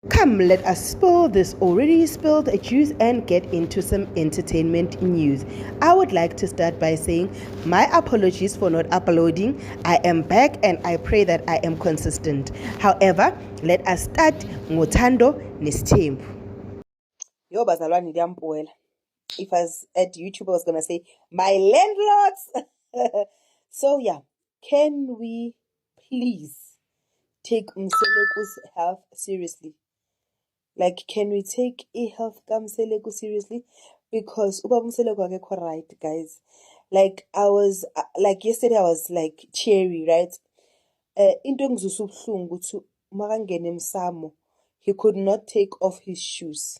Come, let us spill this already spilled juice and get into some entertainment news. I would like to start by saying my apologies for not uploading. I am back and I pray that I am consistent. However, let us start ngothando nesithembu. Yo bazalwane liyampuwela. If I was at YouTube, I was going to say, my landlords. So yeah, can we please take Mseleku's health seriously? Like, can we take health Mseleku seriously? Because Ubaba Mseleku akekho right, guys. Like, I was, like, yesterday I was, like, cheery, right? Into engizwisa ubuhlungu ukuthi makangena emsamo, he could not take off his shoes.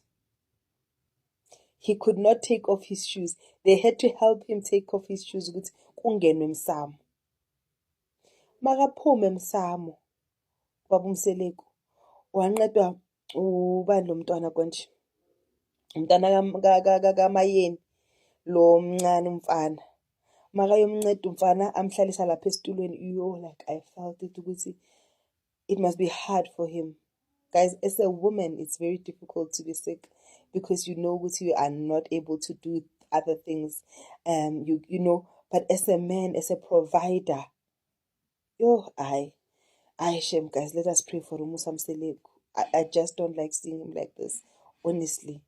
He could not take off his shoes. They had to help him take off his shoes ukuthi kungenwe emsamo. Makaphume emsamo, Ubaba Mseleku, wanqedwa ubani lo mntwana konje? Umntana kaMayeni lo mncane umfana. Makayomnceda umfana amhlalisa lapha esitulweni, like I felt it ukuthi it must be hard for him. Guys, as a woman, it's very difficult to be sick because you know what you are not able to do other things. You know, but as a man, as a provider, I shame, guys. Let us pray for Umusa Mseleku. I just don't like seeing him like this, honestly.